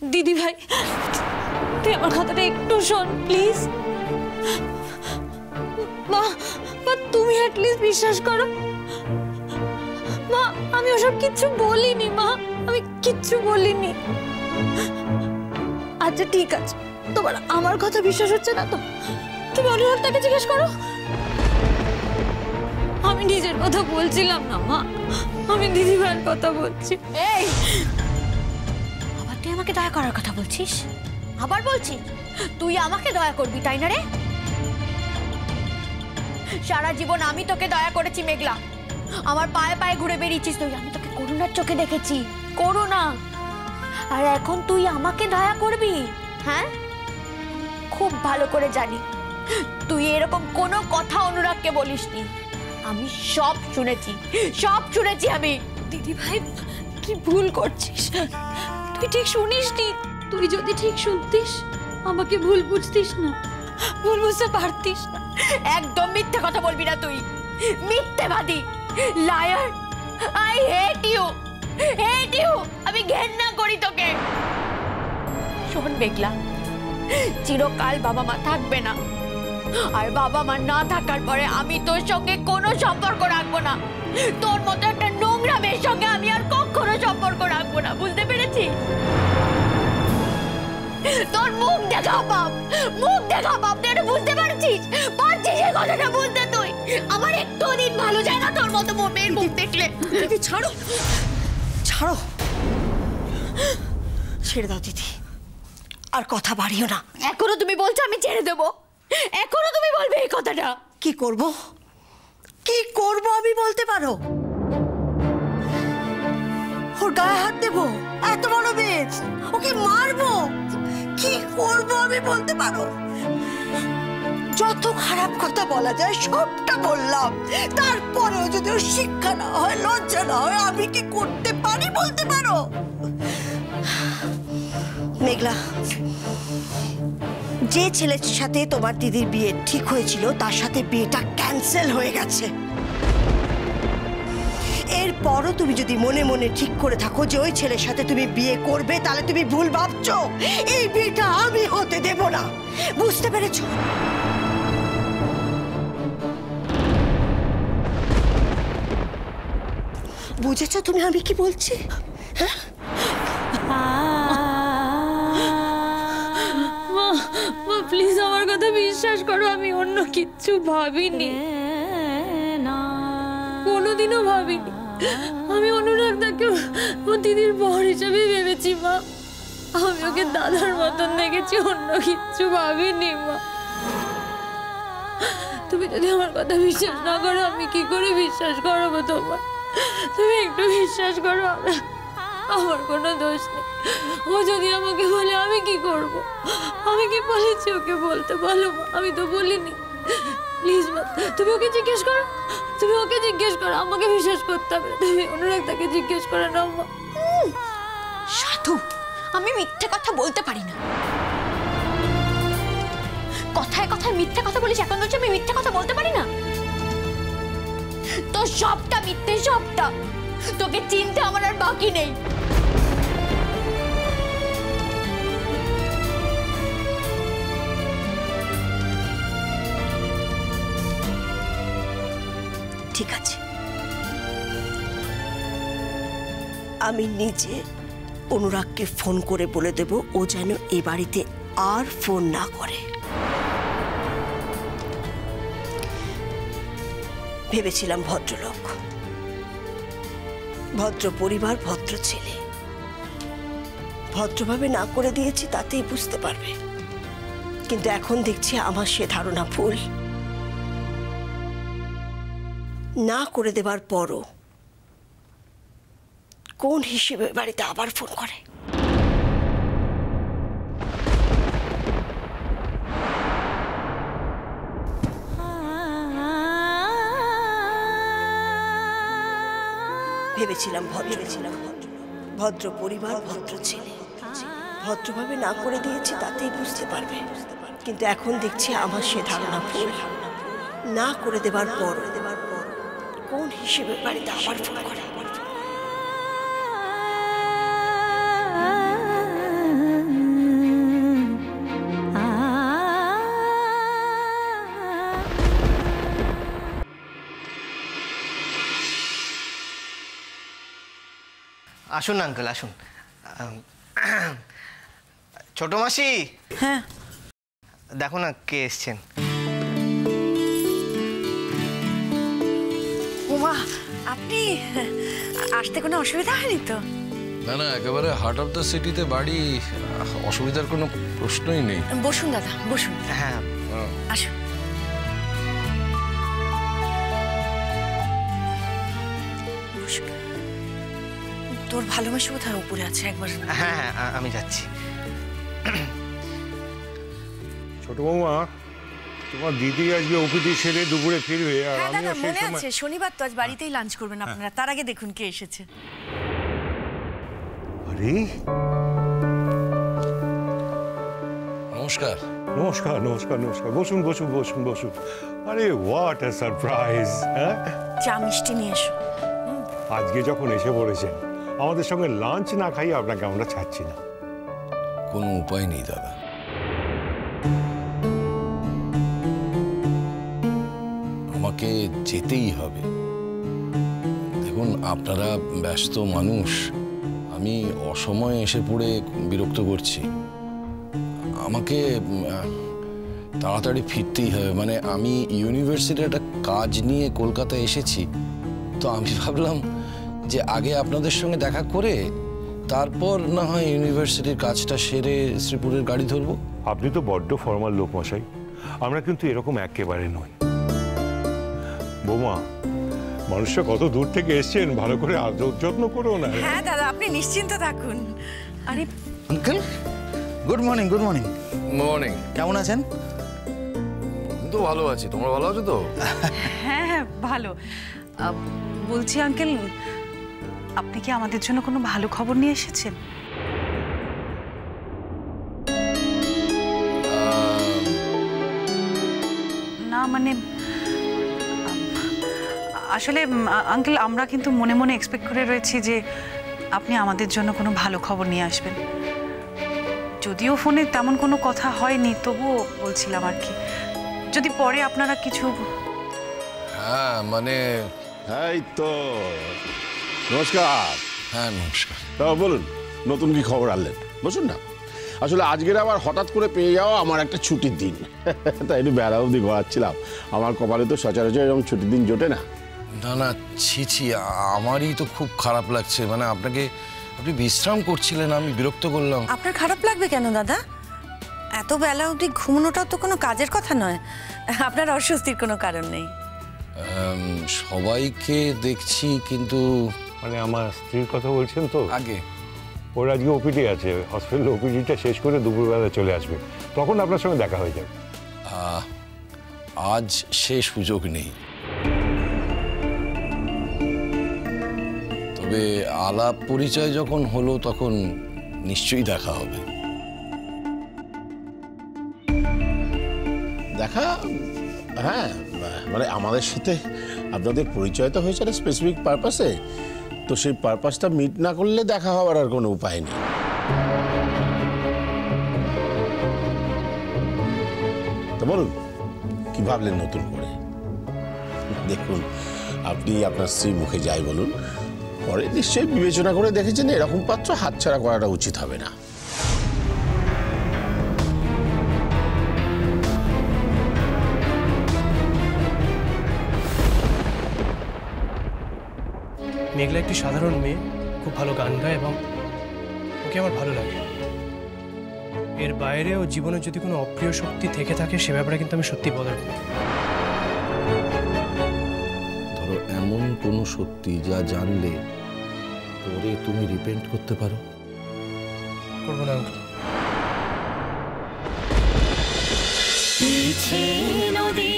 দিদি ভাই তুই আমার কথাটা একটু শোন প্লিজ। মা মা তুমি অ্যাটলিস্ট বিশ্বাস করো। মা আমি ওসব কিচ্ছু বলিনি, মা আমি কিচ্ছু বলিনি। আচ্ছা ঠিক আছে, তোমার আমার কথা বিশ্বাস হচ্ছে না তো তুমি অনুরাগটাকে জিজ্ঞেস করো। আমি নিজের কথা বলছিলাম না মা, আমি দিদি ভাইয়ের কথা বলছি। এই আবার তুই আমাকে দয়া করার কথা বলছিস? আবার বলছিস তুই আমাকে দয়া করবি, তাই না রে? সারা জীবন আমি তোকে দয়া করেছি মেঘলা, আমার পায়ে পায়ে ঘুরে বেরিয়েছিস তুই, আমি তোকে করুণার চোখে দেখেছি, করুণা। আর এখন তুই আমাকে দয়া করবি? হ্যাঁ, খুব ভালো করে জানি তুই এরকম কোনো কথা অনুরাগকে বলিসনি। আমি সব শুনেছি, সব শুনেছি আমি। দিদি ভাই কি ভুল করছিস, তুই ঠিক শুনিসনি। তুই যদি ঠিক শুনতিস আমাকে ভুল বুঝতিস না, ভুল বুঝতে পারতিস না। একদম মিথ্যে কথা বলবি না তুই, মিথ্যেবাদী, liar. I hate you, hate you. আমি ঘেন্না করি তোকে। শোন মেঘলা, চিরকাল বাবা মা থাকবে না, আর বাবা মা না থাকার পরে আমি তোর সঙ্গে কোনো সম্পর্ক রাখবো না। তোর মতো একটা নোংরা মেয়ের সঙ্গে আমি আর কখনো সম্পর্ক রাখবো না, বুঝতে পেরেছিস? তোর মুখ দেখা বাপ, মুখ দেখা বাপ, তুই এটা বুঝতে পারছিস? পারছিস এই কথাটা বুঝতে? তুই আমার একটু দিন ভালো যায় না তোর মতো মেয়ের মুখ দেখলে। দিদি ছাড়ো, ছাড়ো, ছেড়ে দাও দিদি, আর কথা বাড়িও না। এখনো তুমি বলছো আমি ছেড়ে দেবো? এখনো তুমি বলবে এই কথাটা? কি করব, কি করব আমি বলতে পারো? ওর গায়ে হাত দেবো? এত বড় বেশ, ওকে মারবো? কি করব আমি বলতে পারো? যত খারাপ কথা বলা যায় সবটা বললাম, তারপরেও যদি ওর শিক্ষা না হয়, লজ্জা না হয়, আমি কি করতে পারি বলতে পারো? মেঘলা, যে ছেলের সাথে তোমার দিদির বিয়ে ঠিক হয়েছিল তার সাথে বিয়েটা ক্যান্সেল হয়ে গেছে। এরপরও তুমি যদি মনে মনে ঠিক করে থাকো যে ওই ছেলের সাথে তুমি বিয়ে করবে, তাহলে তুমি ভুল ভাবছো। এই বিয়েটা আমি হতে দেব না, বুঝতে পেরেছো? বুঝেছো তুমি আমি কি বলছি? হ্যাঁ, মা প্লিজ আমার কথা বিশ্বাস করো, আমি অন্য কিচ্ছু ভাবিনি, কোনোদিনও ভাবিনি। আমি অনুরাগদাকে ও দিদির বর হিসেবে ভেবেছি মা, আমি ওকে দাদার মতন দেখেছি, অন্য কিচ্ছু ভাবিনি মা। তুমি যদি আমার কথা বিশ্বাস না করো আমি কি করে বিশ্বাস করবো তোমার? তুমি একটু বিশ্বাস করো, আমার কোনো দোষ নেই। ও যদি আমাকে বলে আমি কি করব? আমি কি বলেছি ওকে বলতে? বলো মা, আমি তো বলিনি। প্লিজ মা তুমি ওকে জিজ্ঞেস করো, তুমি ওকে জিজ্ঞেস করো, আমাকে বিশ্বাস করতে হবে। তুমি অনুরাগটাকে জিজ্ঞেস করে নাও মা। সাধু, আমি মিথ্যে কথা বলতে পারি না। কথায় কথায় মিথ্যে কথা বলিস, এখন বলছি আমি মিথ্যে কথা বলতে পারি না? তো সবটা মিথ্যে, সবটা। তোকে চিনতে আমার আর বাকি নেই। ঠিক আছে, আমি নিজে অনুরাগকে ফোন করে বলে দেব ও যেন এ বাড়িতে আর ফোন না করে। ভেবেছিলাম ভদ্রলোক, ভদ্র পরিবার, ভদ্র ছেলে, ভদ্রভাবে না করে দিয়েছি তাতেই বুঝতে পারবে। কিন্তু এখন দেখছি আমার সে ধারণা ভুল। না করে দেবার পরও কোন হিসেবে বাড়িতে আবার ফোন করে? ভেবেছিলাম ভদ্র পরিবার, ভদ্র ছেলে, ভদ্রভাবে না করে দিয়েছি তাতেই বুঝতে পারবে। কিন্তু এখন দেখছি আমার সে ধারণা ভুল। না করে দেবার পর কোন হিসেবে বাড়িতে আবার ফোন করে? আসুন আঙ্কেল আসুন। ছোট মাসি, হ্যাঁ দেখো না কে এসছেন। উমা, আপনি আসতে কোনো অসুবিধা হয়নি তো? না না, একেবারে হার্ট অফ দ্য সিটিতে বাড়ি, অসুবিধার কোনো প্রশ্নই নেই। বসুন দাদা, বসুন। হ্যাঁ আসুন। বসুন। তোর ভালোবাসা কোথায় উপরে আছে একবার? হ্যাঁ হ্যাঁ আমি যাচ্ছি। ছোট বৌমা, তোমার দিদি আজকে ওপিডি সেরে দুপুরে ফিরবে, আর হ্যাঁ দাদা, আমিও সেই মনে সময়। আছে শনিবার তো, আজ বাড়িতেই লাঞ্চ করবেন আপনারা। তার আগে দেখুন কে এসেছে। আরে নমস্কার। নমস্কার নমস্কার নমস্কার, বসুন বসুন বসুন বসুন। আরে হোয়াট আ সারপ্রাইজ! হ্যাঁ, চা মিষ্টি নিয়ে এসো। আজকে যখন এসে পড়েছেন, আমাদের সঙ্গে লাঞ্চ না খাইয়ে আপনাকে আমরা ছাড়ছি না। কোনো উপায় নেই দাদা। আমাকে যেতেই হবে। দেখুন, আপনারা ব্যস্ত মানুষ, আমি অসময়ে এসে পড়ে বিরক্ত করছি। আমাকে তাড়াতাড়ি ফিরতেই হবে। মানে আমি ইউনিভার্সিটির একটা কাজ নিয়ে কলকাতায় এসেছি, তো আমি ভাবলাম যে আগে আপনাদের সঙ্গে দেখা করে তারপর না হয় ইউনিভার্সিটির কাজটা সেরে শ্রীপুরের গাড়ি ধরবো। আপনি তো বড্ড ফর্মাল লোক মশাই, আমরা কিন্তু এরকম একেবারে নই। বৌমা, মানুষটা কত দূর থেকে এসছেন, ভালো করে আদর যত্ন করো না। হ্যাঁ দাদা, আপনি নিশ্চিন্ত থাকুন। আরে uncle, good morning. Good morning. Morning. কেমন আছেন? তো ভালো আছি, তোমরা ভালো আছো তো? হ্যাঁ হ্যাঁ ভালো। বলছি আঙ্কেল, আপনি কি আমাদের জন্য কোনো ভালো খবর নিয়ে এসেছেন? না মানে আসলে আঙ্কেল, আমরা কিন্তু মনে মনে এক্সপেক্ট করে রয়েছি যে আপনি আমাদের জন্য কোনো ভালো খবর নিয়ে আসবেন। যদিও ফোনে তেমন কোনো কথা হয়নি, তবুও বলছিলাম আর কি, যদি পরে আপনারা কিছু। হ্যাঁ মানে এই তো, নমস্কার। হ্যাঁ নমস্কার। তা বলুন, নতুন কি খবর আনলেন? বসুন না। আসলে আজকের আবার হঠাৎ করে পেয়ে যাওয়া আমার একটা ছুটির দিন, তাই একটু বেড়া অবধি ঘোরাচ্ছিলাম। আমার কপালে তো সচরাচর এরকম ছুটির দিন জোটে না। না না, ছি ছি, আমারই তো খুব খারাপ লাগছে। মানে আপনি বিশ্রাম করছিলেন, আমি বিরক্ত করলাম। আপনার খারাপ লাগবে কেন দাদা? এত বেলা অবধি ঘুমানোটাও তো কোনো কাজের কথা নয়। আপনার অস্বস্তির কোনো কারণ নেই। সবাইকে দেখছি কিন্তু। মানে আমার স্ত্রীর কথা বলছেন তো? আগে ওর আজকে ওপিডি আছে, হসপিটাল ওপিডিটা শেষ করে দুপুরবেলা চলে আসবে, তখন আপনার সঙ্গে দেখা হয়ে যাবে। আজ সে সুযোগ নেই, তবে আলাপ পরিচয় যখন হলো তখন নিশ্চয়ই দেখা হবে। দেখা, হ্যাঁ, মানে আমাদের সাথে আপনাদের পরিচয় তো হয়েছে একটা স্পেসিফিক পারপাসে, তো সেই পারপাসটা মিট না করলে দেখা হওয়ার আর কোনো উপায় নেই। তো বলুন, কি ভাবলেন নতুন করে? দেখুন, আপনি আপনার স্ত্রীর মুখে যাই বলুন, পরে নিশ্চয়ই বিবেচনা করে দেখেছেন এরকম পাত্র হাতছাড়া করাটা উচিত হবে না। মেঘলা একটি সাধারণ মেয়ে, খুব ভালো গান গায় এবং ওকে আমার ভালো লাগে। এর বাইরে ও জীবনে যদি কোনো অপ্রিয় শক্তি থেকে থাকে সে ব্যাপারে কিন্তু আমি সত্যি বলার করি। ধরো এমন কোনো সত্যি যা জানলে পরে তুমি রিপেন্ট করতে পারো। করবো না আঙ্কেল। নদী